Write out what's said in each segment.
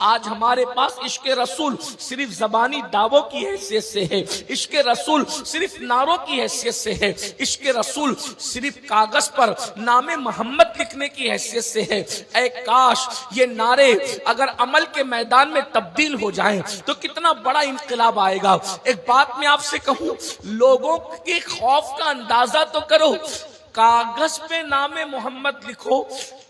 आज हमारे पास इश्क रसूल सिर्फ जबानी दावों की हैसियत से है, इश्क रसूल सिर्फ नारों की हैसियत से है, इश्क रसूल सिर्फ कागज पर नामे मोहम्मद लिखने की हैसियत से है। ऐ काश ये नारे अगर अमल के मैदान में तब्दील हो जाएं तो कितना बड़ा इंकलाब आएगा। एक बात मैं आपसे कहूं, लोगों के खौफ का अंदाजा तो करो। कागज पे नामे मोहम्मद लिखो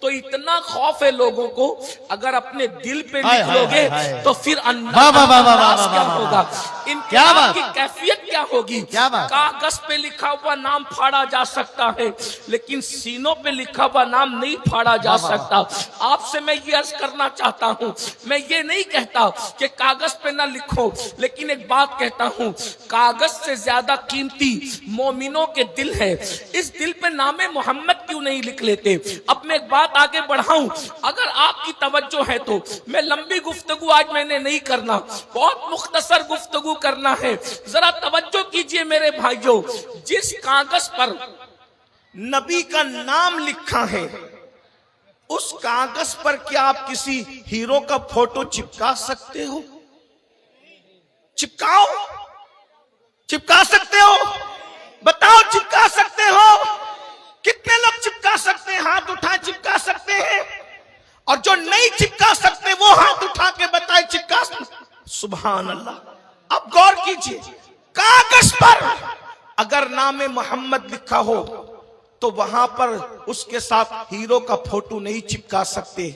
तो इतना खौफ है लोगों को, अगर अपने दिल पे लिख लोगे तो फिर अंदाज क्या होगा, इनकलाब की कैफियत क्या होगी। कागज पे लिखा हुआ नाम फाड़ा जा सकता है लेकिन सीनों पे लिखा हुआ नाम नहीं फाड़ा जा सकता। आपसे मैं ये अर्ज करना चाहता हूँ, मैं ये नहीं कहता कि कागज पे ना लिखो, लेकिन एक बात कहता हूँ, कागज से ज्यादा कीमती मोमिनों के दिल है। इस दिल पे नामे मोहम्मद क्यों नहीं लिख लेते। अब मैं एक बात आगे बढ़ाऊं, अगर आपकी तवज्जो है तो मैं लंबी गुफ्तगू आज मैंने नहीं करना, बहुत मुख्तसर गुफ्तगू करना है। जरा तवज्जो कीजिए मेरे भाइयों, जिस कागज पर नबी का नाम लिखा है उस कागज पर क्या आप किसी हीरो का फोटो चिपका सकते हो? चिपकाओ, चिपका सकते हो? बताओ, चिपका सकते हो? कितने लोग चिपका सकते हैं? हाथ उठा चिपका सकते हैं। और जो नहीं चिपका सकते वो हाथ उठा के बताए चिपका। सुभान अल्लाह। अब गौर कीजिए, कागज पर अगर नामे मोहम्मद लिखा हो तो वहां पर उसके साथ हीरो का फोटो नहीं चिपका सकते,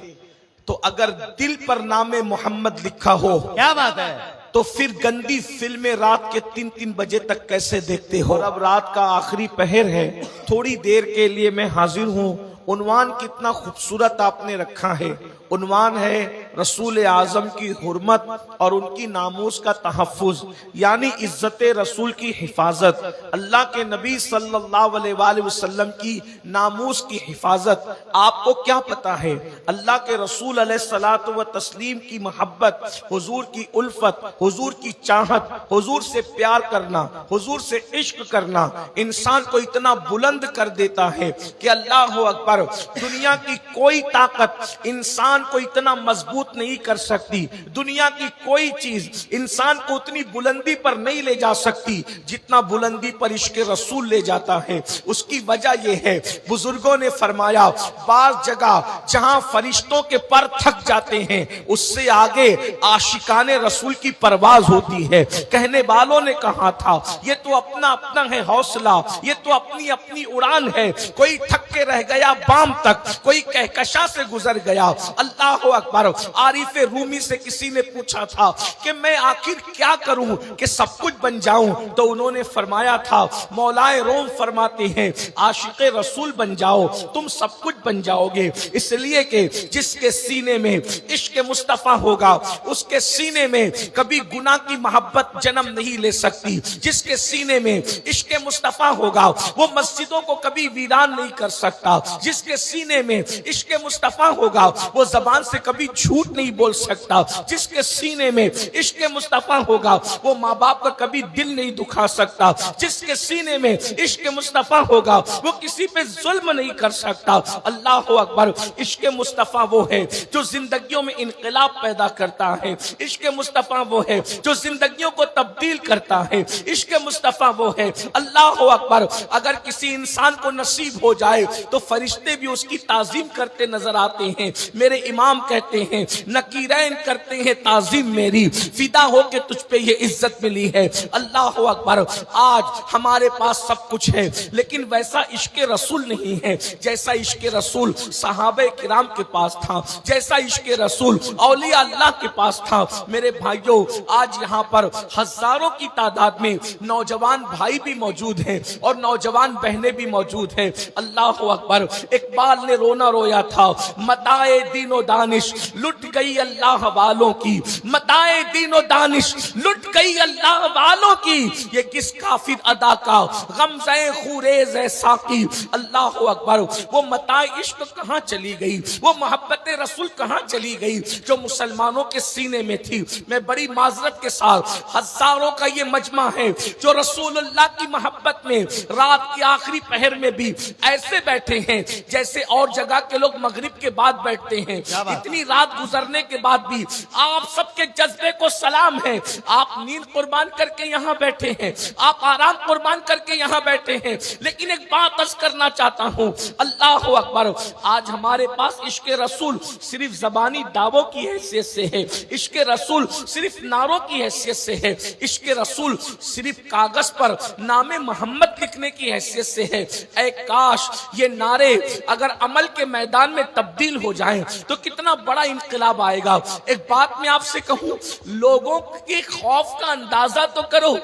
तो अगर दिल पर नामे मोहम्मद लिखा हो, क्या बात है, तो फिर गंदी फिल्में रात के 3-3 बजे तक कैसे देखते हो। और अब रात का आखिरी पहर है, थोड़ी देर के लिए मैं हाजिर हूं। उन्वान कितना खूबसूरत आपने रखा है। उन्वान है रसूल आजम की हुर्मत और उनकी नामूस का तहफ़्फ़ुज़, यानी इज्जत रसूल की हिफाजत, अल्लाह के नबी सल्लल्लाहु अलैहि वसल्लम की नामूस की हिफाजत। आपको क्या पता है, अल्लाह के रसूल अलैहिस्सलातु व तस्लीम की मोहब्बत, हुजूर की उल्फत, हुजूर की चाहत, हुजूर से प्यार करना, हुजूर से इश्क करना इंसान को इतना बुलंद कर देता है कि अल्लाह अकबर, दुनिया की कोई ताकत इंसान को इतना मजबूत नहीं कर सकती, दुनिया की कोई चीज इंसान को उतनी बुलंदी पर नहीं ले जा सकती जितना बुलंदी पर इश्क रसूल ले जाता है। उसकी वजह यह है, बुजुर्गों ने फरमाया, बाज जगह जहां फरिश्तों के पर थक जाते हैं उससे आगे आशिकाने रसूल की परवाज होती है। कहने वालों ने कहा था, ये तो अपना अपना है हौसला, ये तो अपनी अपनी उड़ान है। कोई थक के रह गया बाम तक, कोई कहकशा से गुजर गया। अल्लाह अकबर। आरिफ रूमी से किसी ने पूछा था कि मैं आखिर क्या करूं कि सब कुछ बन जाऊं, तो उन्होंने फरमाया था, मौलाए रोम फरमाते हैं, आशिक रसूल बन जाओ, तुम सब कुछ बन जाओगे। इसलिए कि जिसके सीने में इश्क मुस्तफा होगा उसके सीने में कभी गुनाह की मोहब्बत जन्म नहीं ले सकती। जिसके सीने में इश्क मुस्तफा होगा वो मस्जिदों को कभी वीरान नहीं कर सकता। जिसके सीने में इश्क मुस्तफा होगा वो जबान से कभी झूठ नहीं बोल सकता। जिसके सीने में इश्क मुस्तफा होगा वो माँ बाप का कभी दिल नहीं दुखा सकता। जिसके सीने में इश्क मुस्तफा होगा वो किसी पे जुल्म नहीं कर सकता। अल्लाह अकबर। इश्क मुस्तफा वो है जो जिंदगियों में इनकलाब पैदा करता है। इश्क मुस्तफा वो है जो जिंदगियों को तब्दील करता है। इश्क मुस्तफा वो है, अल्लाह अकबर, अगर किसी इंसान को नसीब हो जाए तो फरिश्ते भी उसकी ताजीम करते नजर आते हैं। मेरे इमाम कहते हैं, नकीरैन करते हैं ताजीम मेरी, फिदा हो के तुझ पे ये इज्जत मिली है। अल्लाह अकबर। आज हमारे पास सब कुछ है लेकिन वैसा इश्क रसूल नहीं है जैसा इश्क रसूल सहाबे किराम के पास था, जैसा इश्क रसूल औलिया अल्लाह के पास था। मेरे भाइयों, आज यहाँ पर हजारों की तादाद में नौजवान भाई भी मौजूद हैं और नौजवान बहनें भी मौजूद हैं। अल्लाह अकबर। इकबाल ने रोना रोया था, मताए दीनो दानिश लुट गई अल्लाह वालों की, मताए दीनो दानिश लुट गई अल्लाह वालों की, ये किस काफिर अदा का गमज़े खुरेज है साकी। अल्लाह अकबर। वो मताए इश्क कहाँ चली गई, वो मोहब्बत रसूल कहाँ चली गई जो मुसलमानों के सीने में थी। मैं बड़ी माजरत के साथ, हजारों का ये मजमा है जो रसूलुल्लाह की मोहब्बत में रात के आखिरी पहर में भी ऐसे बैठे हैं जैसे और जगह के लोग मगरिब के बाद बैठते हैं। इतनी रात गुजरने के बाद भी आप सबके जज्बे को सलाम है। आप नींद कुर्बान करके यहाँ बैठे हैं, आप आराम कुर्बान करके यहाँ बैठे हैं, लेकिन एक बात अर्ज करना चाहता हूँ, अल्लाह अकबर। आज हमारे पास इश्क रसूल सिर्फ जबानी दावों की हैसियत से है, इश्क रसूल सिर्फ नारों की हैसियत से है, इश्क रसूल सिर्फ कागज पर नामे मोहम्मद लिखने की हैसियत से है। ऐ काश ये नारे अगर अमल के मैदान में तब्दील हो जाएं तो कितना बड़ा इंकलाब आएगा। एक बात मैं आपसे कहूं, लोगों के खौफ का अंदाजा तो करो।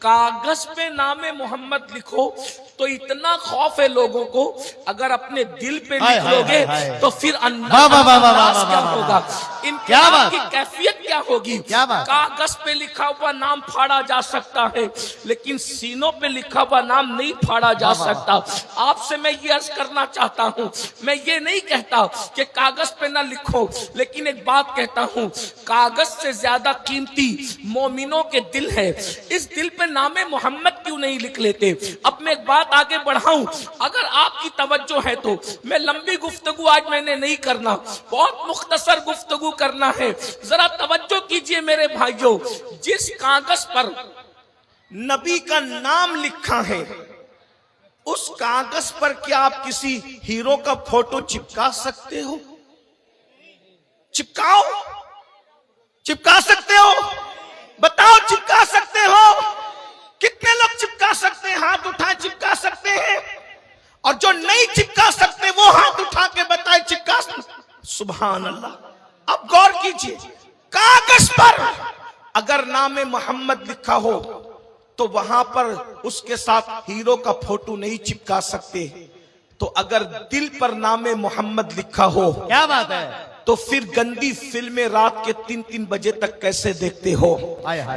कागज पे नामे मोहम्मद लिखो तो इतना खौफ है लोगों को, अगर अपने दिल पे लिख लोगे तो फिर अंदाज क्या होगा, इनकलाब की कैफियत क्या होगी। कागज पे लिखा हुआ नाम फाड़ा जा सकता है, लेकिन सीनों पे लिखा हुआ नाम नहीं फाड़ा जा सकता। आपसे मैं ये अर्ज करना चाहता हूँ, मैं ये नहीं कहता कि कागज पे ना लिखो, लेकिन एक बात कहता हूँ, कागज से ज्यादा कीमती मोमिनों के दिल है। इस दिल पे नामे मोहम्मद क्यों नहीं लिख लेते। अब मैं एक बात आगे बढ़ाऊं, अगर आपकी तवज्जो है तो मैं लंबी गुफ्तगू आज मैंने नहीं करना, बहुत मुख्तसर गुफ्तगू करना है। जरा तवज्जो कीजिए मेरे भाइयों, जिस कागज पर नबी का नाम लिखा है उस कागज पर क्या आप किसी हीरो का फोटो चिपका सकते हो? चिपकाओ, चिपका सकते हो? बताओ, चिपका सकते हो? कितने लोग चिपका सकते हैं? हाथ उठा चिपका सकते हैं। और जो नहीं चिपका सकते वो हाथ उठा के बताए चिपका। सुभान अल्लाह। अब गौर कीजिए, कागज पर अगर नामे मोहम्मद लिखा हो तो वहां पर उसके साथ हीरो का फोटो नहीं चिपका सकते, तो अगर दिल पर नामे मोहम्मद लिखा हो, क्या बात है, तो फिर गंदी फिल्में रात के 3-3 बजे तक कैसे देखते हो?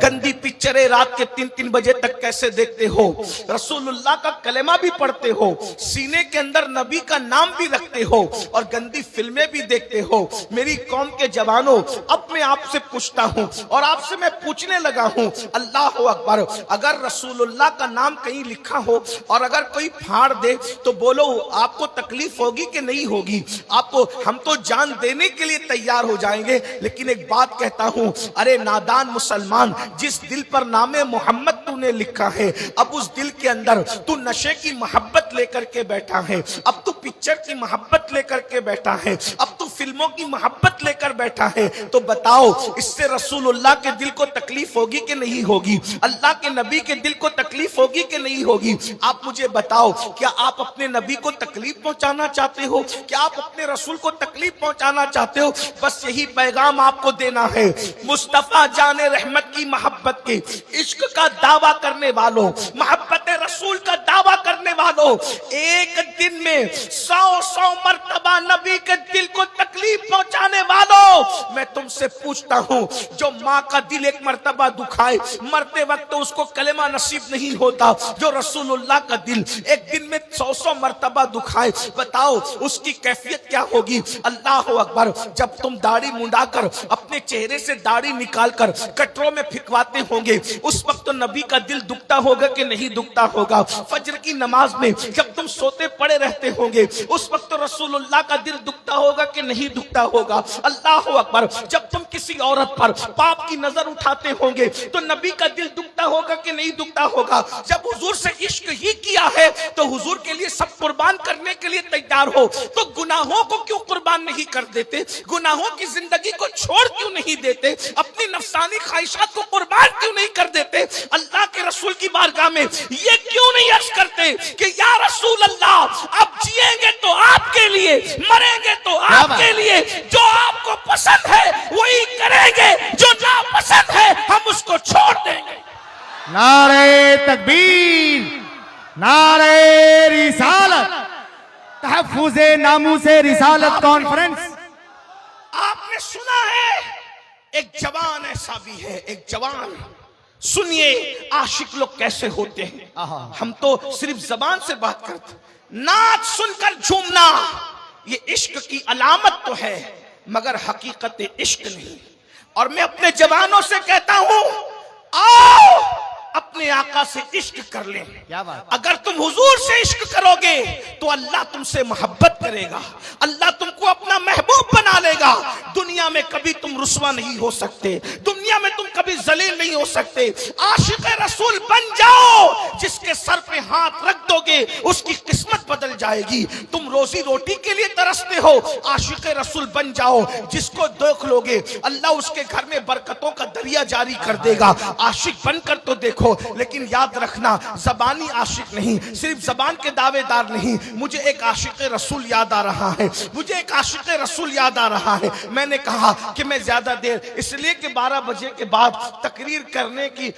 गंदी पिक्चरें रात के 3-3 बजे तक कैसे देखते हो? रसूलुल्लाह का कलेमा भी पढ़ते हो, सीने के अंदर नबी का नाम भी रखते हो और गंदी फिल्में भी देखते हो। मेरी कौम के जवानों, अब मैं आपसे पूछता हूं और आपसे मैं पूछने लगा हूं, अल्लाह अकबर, अगर रसूलुल्लाह का नाम कहीं लिखा हो और अगर कोई फाड़ दे तो बोलो आपको तकलीफ होगी कि नहीं होगी? आपको, हम तो जान देने के लिए तैयार हो जाएंगे, लेकिन एक बात कहता हूं, अरे नादान मुसलमान, जिस दिल पर नामे मोहम्मद तूने लिखा है, अब उस दिल के अंदर तू नशे की मोहब्बत लेकर के बैठा है, अब तू पिक्चर की मोहब्बत लेकर के बैठा है, अब तू फिल्मों की मोहब्बत लेकर बैठा है, तो बताओ इससे रसूलुल्लाह के दिल को तकलीफ होगी कि नहीं होगी? अल्लाह के नबी के दिल को तकलीफ होगी कि नहीं होगी? आप मुझे बताओ, क्या आप अपने नबी को तकलीफ पहुंचाना चाहते हो? क्या आप अपने रसूल को तकलीफ पहुंचाना चाहते हो? बस यही पैगाम आपको देना है, मुस्तफा जाने रहमत की मोहब्बत के इश्क का दावा करने वालों, मोहब्बत रसूल का दावा करने वालों, एक दिन में 100 मर्तबा नबी के दिल को तकलीफ पहुंचाने वालों, मैं तुमसे पूछता हूं, जो माँ का दिल एक मर्तबा दुखाए, मरते वक्त तो उसको कलेमा नसीब नहीं होता, जो रसूलुल्लाह का दिल एक दिन में 100 मर्तबा दुखाए, बताओ उसकी कैफियत क्या होगी? अल्लाह अकबर। जब तुम दाढ़ी मुंडाकर अपने चेहरे से दाढ़ी निकालकर कटरों में फिकवाते होंगे, उस वक्त तो नबी का दिल दुखता होगा कि नहीं दुखता होगा? फजर की नमाज में जब तुम सोते पड़े रहते होंगे, उस वक्त तो रसूलुल्लाह का दिल दुखता होगा कि नहीं दुखता होगा? अल्लाह अकबर। जब तुम किसी औरत पर पाप की नजर उठाते होंगे तो नबी का दिल दुखता होगा कि नहीं दुखता होगा? जब हुजूर से इश्क ही किया है तो हुजूर के लिए सब कुर्बान करने के लिए तैयार हो, तो गुनाहों को क्यों कुर्बान नहीं कर देते? गुनाहों की जिंदगी को छोड़ क्यों नहीं देते? अपनी नफसानी ख्वाहिशात को कुर्बान क्यों नहीं कर देते? अल्लाह के रसूल की बारगाह में ये क्यों नहीं अर्ज करते कि या रसूल अल्लाह, अब जिएंगे तो आपके लिए, मरेंगे तो आपके लिए, जो आपको पसंद है वही करेंगे, जो ना पसंद है हम उसको छोड़ देंगे। नारे तकबीर, नारे रिसालत, तहफ्फुज़े नामूसे रिसालत कॉन्फ्रेंस। आपने सुना है, एक जवान ऐसा भी है, एक जवान, सुनिए आशिक लोग कैसे होते हैं। हम तो सिर्फ जबान से बात करते, नाच सुनकर झूमना ये इश्क की अलामत तो है, मगर हकीकत इश्क नहीं। और मैं अपने जवानों से कहता हूं, आओ अपने आका से इश्क कर लें। क्या बात? अगर तुम हुजूर से इश्क करोगे तो अल्लाह तुमसे मोहब्बत करेगा, अल्लाह तुमको को अपना महबूब बना लेगा, दुनिया में कभी तुम रुस्वा नहीं हो सकते, दुनिया में तुम कभी जलील नहीं हो सकते। आशिक रसूल बन जाओ, जिसके सर पे हाथ रख दोगे उसकी किस्मत बदल जाएगी। तुम रोजी रोटी के लिए तरसते हो, आशिक रसूल बन जाओ, जिसको देख लोगे अल्लाह उसके घर में बरकतों का दरिया जारी कर देगा। आशिक बनकर तो देखो, लेकिन याद रखना जबानी आशिक नहीं, सिर्फ जबान के दावेदार नहीं। मुझे एक आशिक रसूल याद आ रहा है, मुझे एक आशिक रसूल याद आ रहा है। मैंने कहा कि मैं ज्यादा देर इसलिए कि 12 बजे के बाद तकरीर करने की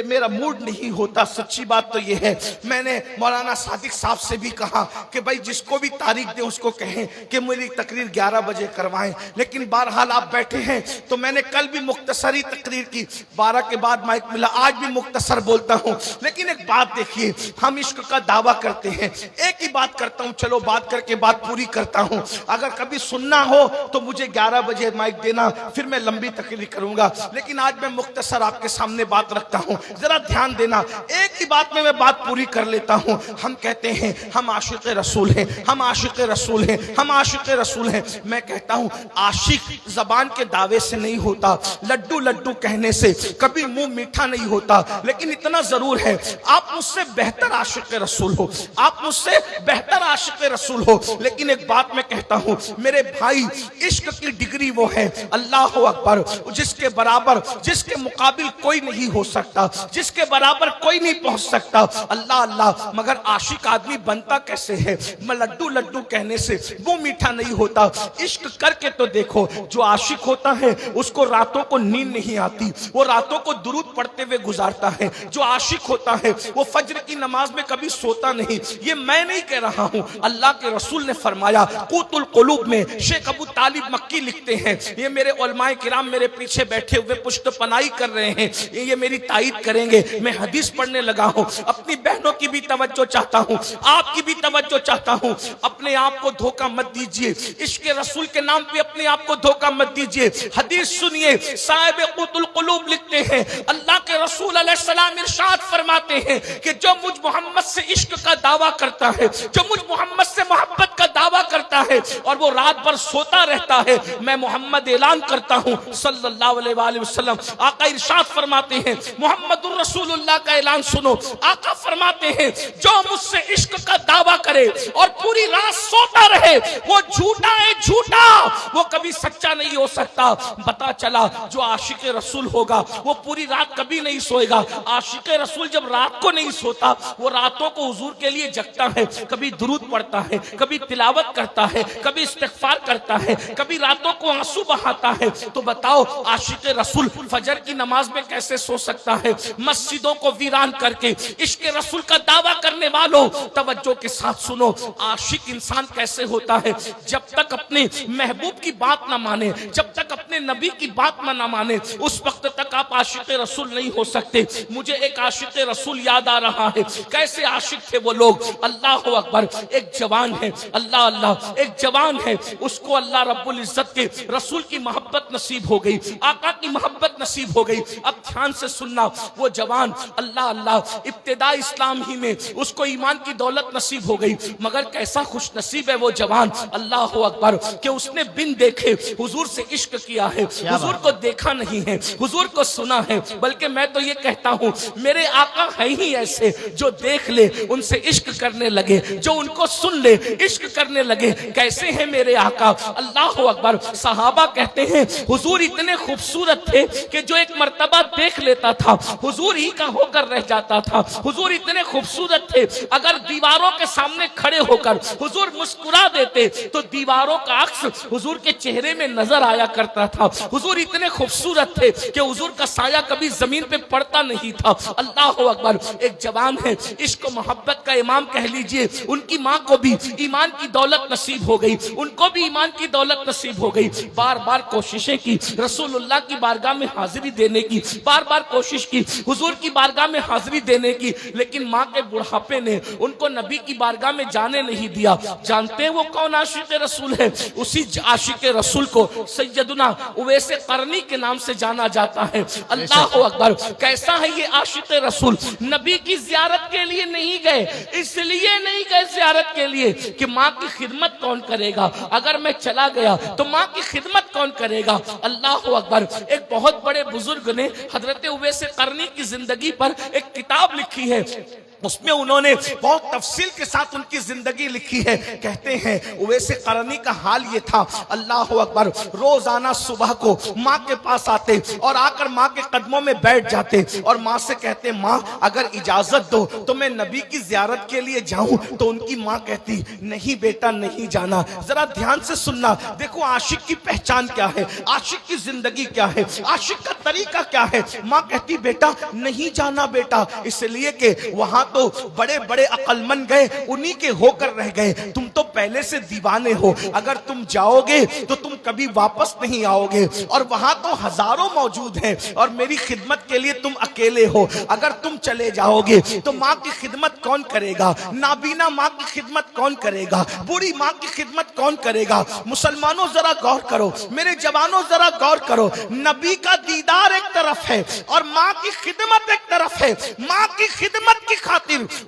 मेरा मूड नहीं होता। सच्ची बात तो यह है, मैंने मौलाना सादिक साहब से भी कहा कि भाई जिसको भी तारीख दे उसको कहें कि मेरी तकरीर 11 बजे करवाएं, लेकिन बहरहाल आप बैठे हैं तो मैंने कल भी मुख्तसरी तकरीर की, 12 के बाद माइक मिला, आज भी मुख्तसर बोलता हूं। लेकिन एक बात देखिए, हम इश्क का दावा करते हैं, एक ही बात करता हूं, चलो बात करके बात पूरी करता हूं। अगर कभी सुनना हो तो मुझे 11 बजे माइक देना, फिर मैं लंबी तकरीर करूंगा, लेकिन आज मैं मुख्तसर आपके सामने बात रखता हूं, जरा ध्यान देना। एक ही बात में मैं बात पूरी कर लेता हूं। हम कहते हैं हम आशिक रसूल हैं, हम आशिक रसूल हैं, हम आशिक रसूल हैं। मैं कहता हूं आशिक जबान के दावे से नहीं होता, लड्डू लड्डू कहने से कभी मुंह मीठा नहीं होता। लेकिन इतना जरूर है, आप मुझसे बेहतर आशिक रसूल हो, आप मुझसे बेहतर आशिक रसूल हो। लेकिन एक बात मैं कहता हूं मेरे भाई, इश्क की डिग्री वो है, अल्लाह अकबर, जिसके बराबर, जिसके मुकाबिल कोई नहीं हो सकता, जिसके बराबर कोई नहीं पहुंच सकता। अल्लाह अल्लाह, मगर आशिक आदमी बनता कैसे है? मैं लड्डू लड्डू कहने से वो मीठा नहीं होता। इश्क करके तो देखो, जो आशिक होता है उसको रातों को नींद नहीं आती, वो रातों को दुरूद पढ़ते हुए गुजारता है। जो आशिक होता है वो फज्र की नमाज में कभी सोता नहीं। ये मैं नहीं कह रहा हूं, अल्लाह के रसूल ने फरमाया। क़ूतुल क़ुलूब में शेख अबू तालिब मक्की लिखते हैं, ये मेरे उलमाए किराम मेरे पीछे बैठे हुए पुष्टपनाही कर रहे हैं, ये मेरी तायीद करेंगे। मैं हदीस पढ़ने लगा हूं, अपनी बहनों की भी तवज्जो चाहता हूं, आपकी भी तवज्जो चाहता हूं। अपने आप को धोखा मत दीजिए, इश्क रसूल के नाम पे अपने आप को धोखा मत दीजिए। हदीस सुनिए, साहिब क़ूतुल क़ुलूब लिखते हैं, अल्लाह के रसूल अलैहिस्सलाम इरशाद फरमाते हैं कि जो मुझ मोहम्मद से इश्क का दावा करता है, जो मुझ मोहम्मद से मोहब्बत का दावा करता है और वो रात भर सोता रहता है, मैं मोहम्मद ऐलान करता हूं सल्लल्लाहु अलैहि वसल्लम, आका इरशाद फरमाते हैं, मोहम्मदुर रसूलुल्लाह का ऐलान सुनो। आका फरमाते हैं जो मुझसे इश्क का दावा करे और पूरी रात सोता रहे, वो झूठा है, झूठा, वो कभी सच्चा नहीं हो सकता। पता चला जो आशिक रसूल होगा वो पूरी रात कभी नहीं सोएगा। आशिक रसूल जब रात को नहीं सोता, वो रातों को हुजूर के लिए जगता है, कभी दुरूद पढ़ता है, कभी तिलावत करता है, कभी इस्तिग़फ़ार करता है, कभी रातों को आंसू बहाता है। तो बताओ आशिक रसूल फजर की नमाज में कैसे सो सकता है? मस्जिदों को वीरान करके इश्क रसूल का दावा करने वालों, तवज्जो के साथ सुनो, आशिक इंसान कैसे होता है? जब तक अपने महबूब की बात ना माने, जब तक अपने नबी की बात ना माने, उस वक्त तक आप आशिक रसूल नहीं हो सकते। मुझे एक आशिक रसूल याद आ रहा है। कैसे आशिक थे वो लोग? अल्लाह अकबर, एक जवान है, अल्लाह अल्लाह, एक जवान है, उसको अल्लाह रब्बुल इज्जत के रसूल की मोहब्बत नसीब हो गई, आका की मोहब्बत नसीब हो गई। अब ध्यान से सुनना, वो जवान अल्लाह अल्लाह, इब्तिदा इस्लाम ही में उसको ईमान की दौलत नसीब हो गई, मगर कैसा खुश नसीब है वो जवान, अल्लाह अकबर, कि उसने बिन देखे हुजूर से इश्क किया है। हुजूर को देखा नहीं है, हुजूर को सुना है, बल्कि मैं तो ये कहता हूँ मेरे आका है ही ऐसे, जो देख ले उनसे इश्क करने लगे, जो उनको सुन ले इश्क करने लगे। कैसे हैं मेरे आका? अल्लाह अकबर। सहाबा कहते हैं हुजूर इतने खूबसूरत थे कि जो एक मर्तबा देख लेता था हुजूर ही का होकर रह जाता था। हुजूर इतने खूबसूरत थे, अगर दीवारों के सामने खड़े होकर हुजूर मुस्कुरा देते तो दीवारों का अक्स हुजूर के चेहरे में नजर आया करता था। हुजूर इतने खूबसूरत थे कि हुजूर का साया कभी जमीन पे पड़ता नहीं था। अल्लाह अकबर। एक जवान है, इश्क मोहब्बत का इमाम कह लीजिए, उनकी माँ को भी ईमान की दौलत नसीब हो गई, उनको भी ईमान की दौलत नसीब हो गई। बार बार कोशिशें की रसूलुल्लाह की बारगाह में हाजिरी देने की, बार बार कोशिश की हुजूर की बारगाह में हाजिरी देने की, लेकिन माँ के बुढ़ापे ने उनको नबी की बारगाह में जाने नहीं दिया। जानते हैं वो कौन आशिक रसूल है? उसी आशिक रसूल को सैयदुना उवैस करनी के नाम से जाना जाता है। अल्लाह अकबर। कैसा है ये आशिक रसूल? नबी की ज़ियारत के लिए नहीं गए, इसलिए नहीं गए ज़ियारत के लिए कि माँ की की खिदमत कौन करेगा? अगर मैं चला गया तो माँ की खिदमत कौन करेगा? अल्लाह अकबर। एक बहुत बड़े बुजुर्ग ने हजरत उवैस करनी की जिंदगी पर एक किताब लिखी है, उसमें उन्होंने बहुत तफसील के साथ उनकी जिंदगी लिखी है। कहते हैं उवैस करनी का हाल ये था, अल्लाह अकबर, रोजाना सुबह को माँ के पास आते और आकर माँ के कदमों में बैठ जाते और माँ से कहते, माँ अगर इजाजत दो तो मैं नबी की जियारत के लिए जाऊं। तो उनकी माँ कहती, नहीं बेटा नहीं जाना। जरा ध्यान से सुनना, देखो आशिक की पहचान क्या है, आशिक की जिंदगी क्या है, आशिक का तरीका क्या है। माँ कहती, बेटा नहीं जाना बेटा, इसलिए कि वहां तो बड़े बड़े अक्लमंद गए, उन्हीं के होकर रह गए, तुम तो पहले से दीवाने हो, अगर तुम जाओगे तो तुम कभी वापस नहीं आओगे, और वहां तो हजारों मौजूद हैं और मेरी खिदमत के लिए तुम अकेले हो, अगर तुम चले जाओगे तो माँ की खिदमत कौन करेगा? नाबीना माँ की खिदमत कौन करेगा? बूढ़ी माँ की खिदमत कौन करेगा? मुसलमानों जरा गौर करो, मेरे जवानों जरा गौर करो, नबी का दीदार एक तरफ है और माँ की खिदमत एक तरफ है। माँ की खिदमत की खातिर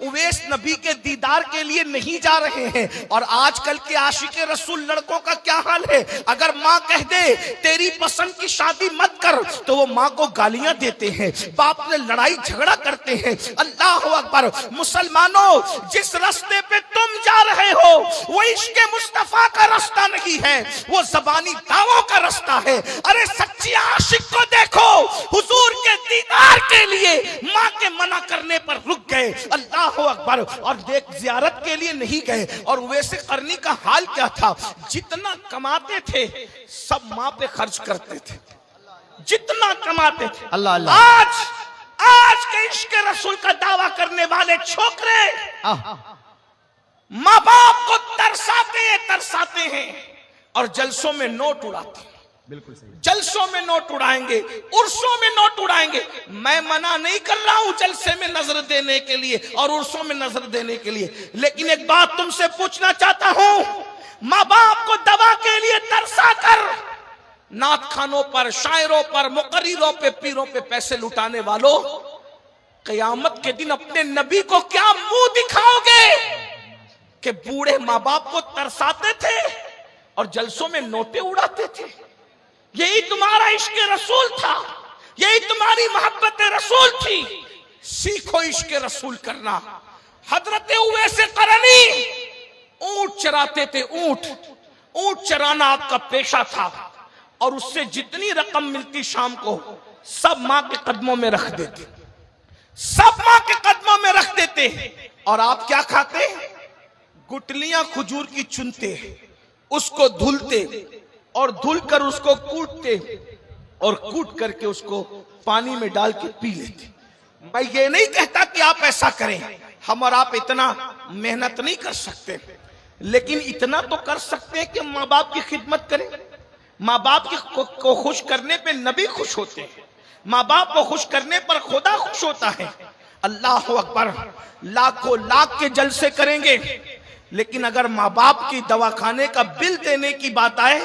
उवैस नबी के दीदार के लिए नहीं जा रहे हैं। और आजकल के आशिके रसूल लड़कों का क्या हाल है, अगर माँ कह दे तेरी पसंद की शादी मत कर तो वो माँ को गालियां देते हैं, बाप से लड़ाई झगड़ा करते हैं। अल्लाह अकबर। मुसलमानों, जिस रास्ते पे तुम जा रहे हो वो इश्क़े मुस्तफा का रास्ता नहीं है, वो ज़बानी दावों का रास्ता है। अरे सच्ची आशिक को देखो, हुजूर के दीदार के लिए माँ के मना करने पर रुक गए, अल्लाह अकबर, और देख जियारत के लिए नहीं गए। और उवैस करनी का हाल क्या था, जितना कमाते थे सब माँ पे खर्च करते थे, जितना कमाते थे। अल्लाह अल्लाह। आज के इश्क़ रसूल का दावा करने वाले छोकरे माँ बाप को तरसाते हैं और जलसों में नोट उड़ाते हैं। बिल्कुल सही। जलसों में नोट उड़ाएंगे, उर्सों में नोट उड़ाएंगे। मैं मना नहीं कर रहा हूं जलसे में नजर देने के लिए और उर्सों में नजर देने के लिए, लेकिन एक बात तुमसे पूछना चाहता हूं, माँ बाप को दवा के लिए तरसा कर नात खानों पर, शायरों पर, मुकर्रिरों पे, पीरों पे पैसे लुटाने वालों, क़यामत के दिन अपने नबी को क्या मुंह दिखाओगे कि बूढ़े माँ बाप को तरसाते थे और जलसों में नोटे उड़ाते थे? यही तुम्हारा इश्क़ रसूल था, यही तुम्हारी मोहब्बत रसूल थी। सीखो इश्क़ रसूल करना। हजरत उवैस करनी ऊंट चराते थे, ऊंट चराना आपका पेशा था, और उससे जितनी रकम मिलती शाम को सब माँ के कदमों में रख देते, सब माँ के कदमों में रख देते। और आप क्या खाते? गुटलियां खजूर की चुनते, उसको धुलते और धुलकर उसको कूटते और कूट करके उसको पानी में डाल के पी लेते। मैं ये नहीं कहता कि आप ऐसा करें, हम और आप इतना मेहनत नहीं कर सकते, लेकिन इतना तो कर सकते हैं कि माँ बाप की खिदमत करें। माँ बाप को खुश करने पे नबी खुश होते हैं, माँ बाप को खुश करने पर खुदा खुश होता है। अल्लाह अकबर। लाखों लाख के जलसे करेंगे, लेकिन अगर माँ बाप की दवाखाने का बिल देने की बात आए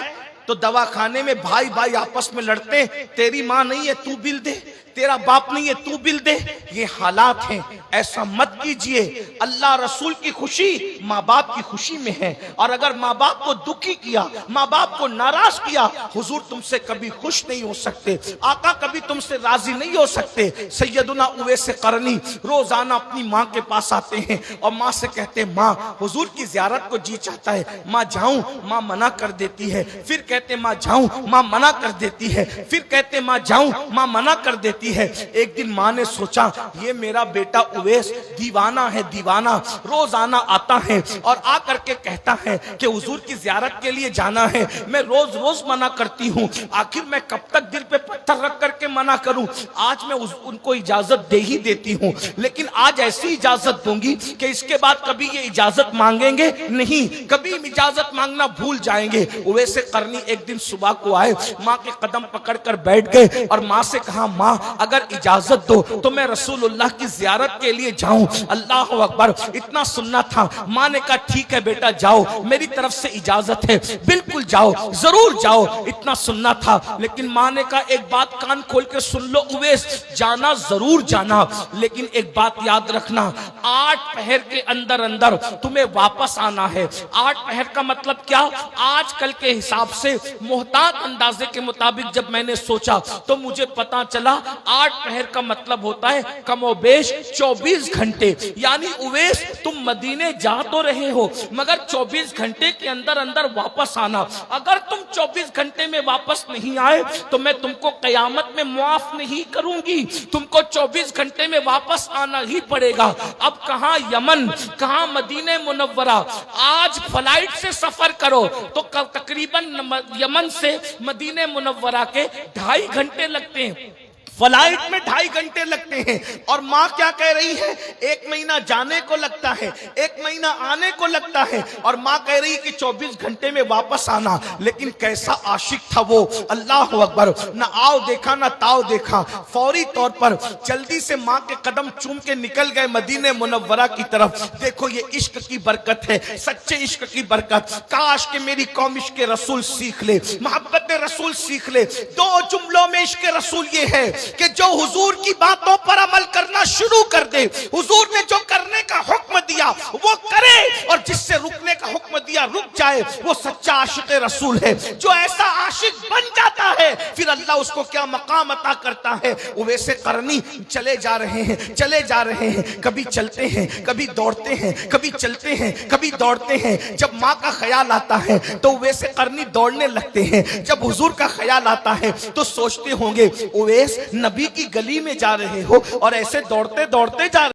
तो दवाखाने में भाई भाई आपस में लड़ते, तेरी माँ नहीं है तू बिल दे, तेरा बाप नहीं है तू बिल दे। ये हालात हैं, ऐसा मत कीजिए। अल्लाह रसूल की खुशी माँ बाप की खुशी में है, और अगर माँ बाप को दुखी किया, माँ बाप को नाराज किया, हुजूर तुमसे कभी खुश नहीं हो सकते, आका कभी तुमसे राजी नहीं हो सकते। सैयदुना उवैस करनी रोजाना अपनी माँ के पास आते हैं और माँ से कहते हैं, माँ हुजूर की जियारत को जी चाहता है, माँ जाऊं, माँ मना कर देती है, फिर कहते माँ जाऊं, माँ मना कर देती है, फिर कहते माँ जाऊं, माँ मना कर देती है। एक दिन माँ ने सोचा ये मेरा बेटा उवैस दीवाना है, दीवाना, रोजाना आता है और आ करके कहता है कि हुजूर की जियारत के लिए जाना है, मैं रोज रोज मना करती हूँ, आखिर मैं कब तक दिल पे पत्थर रख करके मना करूं। आज मैं उनको इजाजत दे ही देती हूँ, लेकिन आज ऐसी इजाजत दूंगी कि इसके बाद कभी ये इजाजत मांगेंगे नहीं, कभी इजाजत मांगना भूल जाएंगे। उवैस करनी एक दिन सुबह को आए, माँ के कदम पकड़कर बैठ गए और माँ से कहा, माँ अगर इजाजत दो तो मैं रसूलुल्लाह की जियारत के लिए जाऊं। अल्लाह अकबर। इतना सुनना था। माँ ने कहा ठीक है बेटा जाओ, मेरी तरफ से इजाजत है, बिल्कुल जाओ, जरूर जाओ। इतना सुनना था, लेकिन माँ ने कहा एक बात कान खोल के सुन लो उवैस, जाना जरूर जाना, लेकिन एक बात याद रखना, 8 पहर के अंदर अंदर तुम्हें वापस आना है। 8 पहर का मतलब क्या? आजकल के हिसाब से मोहतात अंदाजे के मुताबिक जब मैंने सोचा तो मुझे पता चला 8 पहर का मतलब होता है कमोबेश 24 घंटे। यानी उवैस तुम मदीने जा तो रहे हो मगर 24 घंटे के अंदर अंदर वापस आना। अगर तुम 24 घंटे में वापस नहीं आए तो मैं तुमको कयामत में मुआफ नहीं करूंगी, तुमको 24 घंटे में वापस आना ही पड़ेगा। अब कहां यमन, कहां मदीने मुनव्वरा। आज फ्लाइट से सफर करो तो तकरीबन यमन से मदीने मुनव्वरा के 2.5 घंटे लगते हैं, फ्लाइट में 2.5 घंटे लगते हैं। और माँ क्या कह रही है? 1 महीना जाने को लगता है, 1 महीना आने को लगता है, और माँ कह रही है कि 24 घंटे में वापस आना। लेकिन कैसा आशिक था वो, अल्लाह अकबर। न आओ देखा न ताओ देखा, फौरी तौर पर जल्दी से माँ के कदम चूम के निकल गए मदीने मुनव्वरा की तरफ। देखो ये इश्क की बरकत है, सच्चे इश्क की बरकत। काश के मेरी कौम इश्क रसूल सीख ले, मोहब्बत रसूल सीख ले। 2 जुमलों में इश्क रसूल ये है कि जो हुजूर की बातों पर अमल करना शुरू कर दे, हुजूर ने जो करने का हुक्म दिया वो करे, और जिससे रुकने का हुक्म दिया रुक जाए, वो सच्चा आशिक रसूल है। जो ऐसा आशिक बन जाता है फिर अल्लाह उसको क्या मकाम अता करता है। उवैस करनी चले जा रहे हैं, चले जा रहे हैं, कभी चलते हैं, कभी दौड़ते हैं, कभी चलते हैं, कभी दौड़ते हैं। जब माँ का ख्याल आता है तो उवैस करनी दौड़ने लगते हैं। जब हुजूर का ख्याल आता है तो सोचते होंगे उवैस नबी की गली में जा रहे हो और ऐसे दौड़ते दौड़ते जा